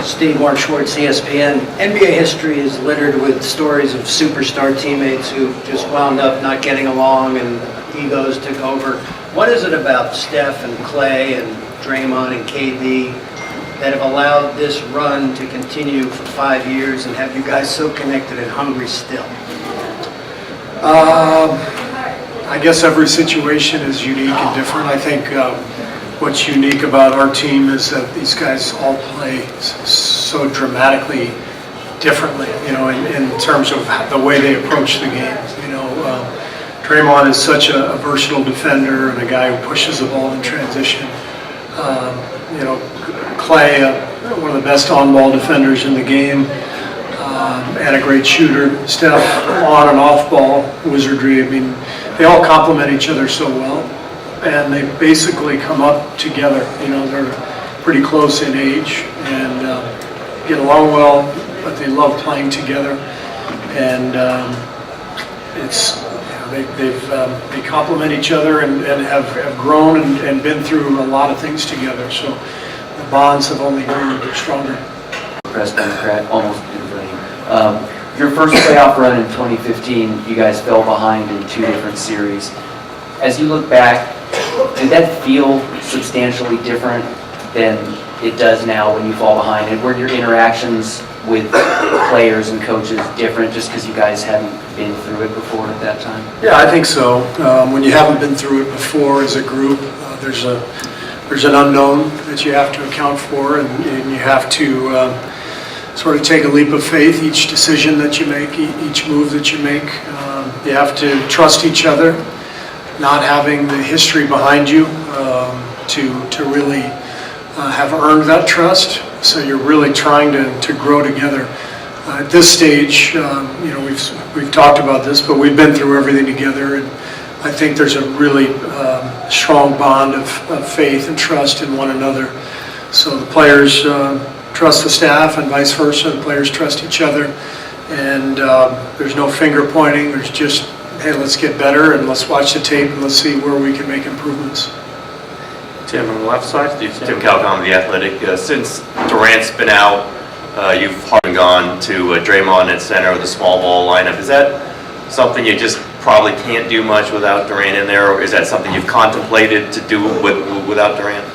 Steve Mark Schwartz, ESPN. NBA history is littered with stories of superstar teammates who just wound up not getting along and egos took over. What is it about Steph and Clay and Draymond and KD that have allowed this run to continue for 5 years and have you guys so connected and hungry still? I guess every situation is unique and different. I think what's unique about our team is that these guys all play so dramatically differently, in terms of the way they approach the game. Draymond is such a versatile defender and a guy who pushes the ball in transition. Clay, one of the best on-ball defenders in the game, and a great shooter. Steph, on and off ball wizardry. I mean, they all complement each other so well, and they basically come up together. They're pretty close in age and get along well, but they love playing together. And they complement each other and have grown and been through a lot of things together. So the bonds have only grown stronger. President Pratt, almost inflamed. Your first playoff run in 2015, you guys fell behind in 2 different series. As you look back, did that feel substantially different than it does now when you fall behind? And were your interactions with players and coaches different just because you guys hadn't been through it before at that time? Yeah, I think so. When you haven't been through it before as a group, there's an unknown that you have to account for, and you have to sort of take a leap of faith each decision that you make, each move that you make. You have to trust each other, not having the history behind you to really have earned that trust. So you're really trying to grow together. At this stage, we've talked about this, but we've been through everything together, and I think there's a really strong bond of faith and trust in one another. So the players trust the staff and vice versa. The players trust each other, and there's no finger pointing. There's just, hey, let's get better and let's watch the tape and let's see where we can make improvements. Tim on the left side. Tim Calcon, The Athletic. Since Durant's been out, you've gone to Draymond at center with a small ball lineup. Is that something you just probably can't do much without Durant in there, or is that something you've contemplated to do without Durant?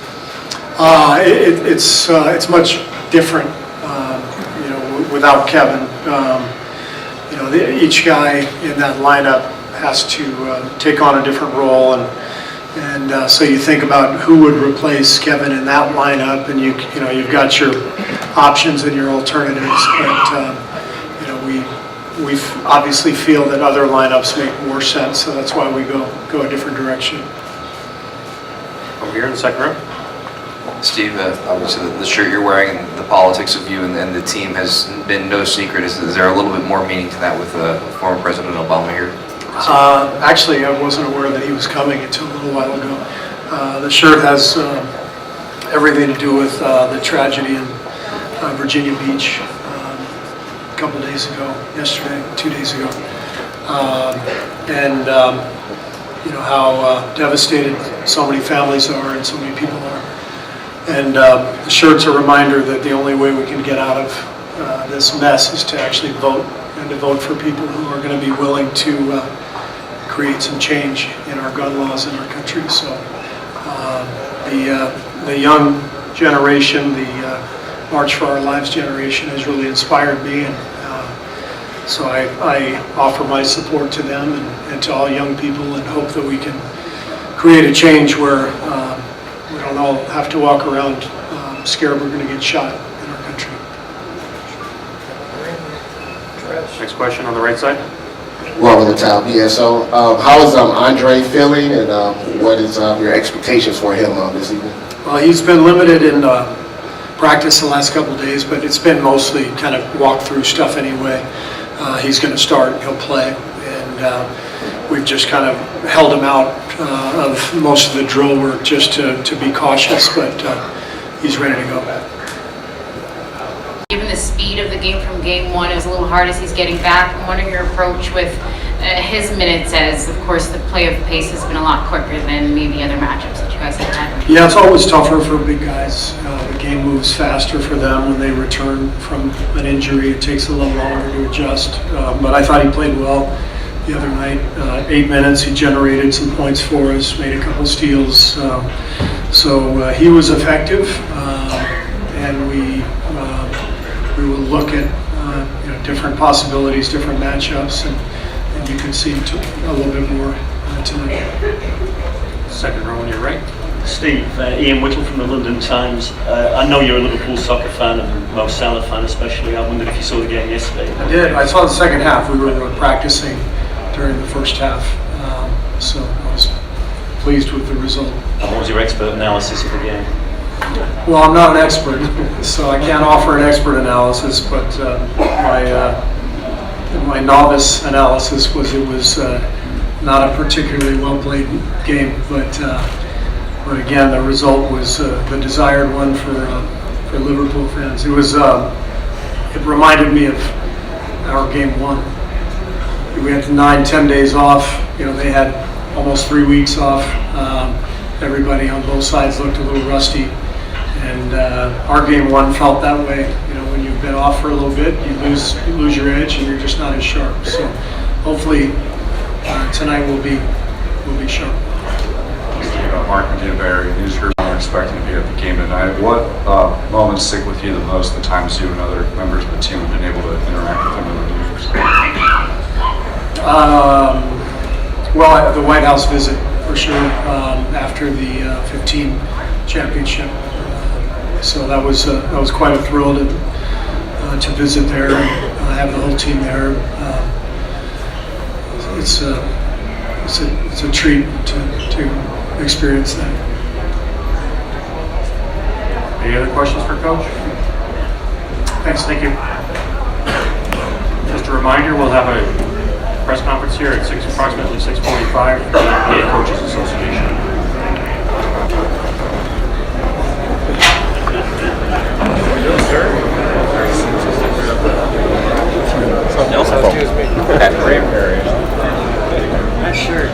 It's much different, without Kevin. Each guy in that lineup has to take on a different role, and so you think about who would replace Kevin in that lineup, and you've got your options and your alternatives, but we obviously feel that other lineups make more sense, so that's why we go a different direction. Over here in the second row. Steve, obviously the shirt you're wearing and the politics of you and the team has been no secret. Is there a little bit more meaning to that with former President Obama here? Actually, I wasn't aware that he was coming until a little while ago. The shirt has everything to do with the tragedy in Virginia Beach a couple days ago, yesterday, 2 days ago. And how devastated so many families are and so many people are. And the shirt's a reminder that the only way we can get out of this mess is to actually vote, and to vote for people who are going to be willing to create some change in our gun laws in our country. So the young generation, the March for Our Lives generation has really inspired me, and so I offer my support to them and to all young people, and hope that we can create a change where we don't all have to walk around scared we're going to get shot in our country. Next question on the right side. Well, the top, yeah. So, how is Andre feeling, and what is your expectations for him this evening? Well, he's been limited in practice the last couple of days, but it's been mostly kind of walk-through stuff anyway. He's going to start, he'll play, and we've just kind of held him out of most of the drill work just to be cautious, but he's ready to go. Given the speed of the game from game one, it was a little hard as he's getting back. I'm wondering your approach with his minutes, as of course the play of pace has been a lot quicker than maybe other matchups that you guys have had. Yeah, it's always tougher for big guys. The game moves faster for them when they return from an injury. It takes a little longer to adjust. But I thought he played well the other night. 8 minutes, he generated some points for us, made a couple steals. So he was effective, and we will look at different possibilities, different matchups, and you can see a little bit more tonight. Second row on your right. Steve, Ian Whittle from the London Times. I know you're a Liverpool soccer fan and Mo Salah fan especially. I wondered if you saw the game yesterday. I did. I saw the second half. We were practicing during the first half, so I was pleased with the result. And what was your expert analysis of the game? Well, I'm not an expert, so I can't offer an expert analysis, but my novice analysis was it was not a particularly well-played game, but again, the result was the desired one for Liverpool fans. It was it reminded me of our game one. We had 9-10 days off. They had almost 3 weeks off. Everybody on both sides looked a little rusty, and our game one felt that way. When you've been off for a little bit, you lose your edge, and you're just not as sharp. So hopefully tonight will be sharp. Mark McGinniberry, newsroom. I'm expecting to be at the game tonight. What moments stick with you the most? The times you and other members of the team have been able to interact with them in the news? Well, the White House visit for sure after the 15 championship. So that was quite a thrill to visit there and have the whole team there. It's a treat to experience that. Any other questions for Coach? Thanks, thank you. Just a reminder, we'll have a press conference here at approximately 6:45 for the NBA Coaches Association. That shirt.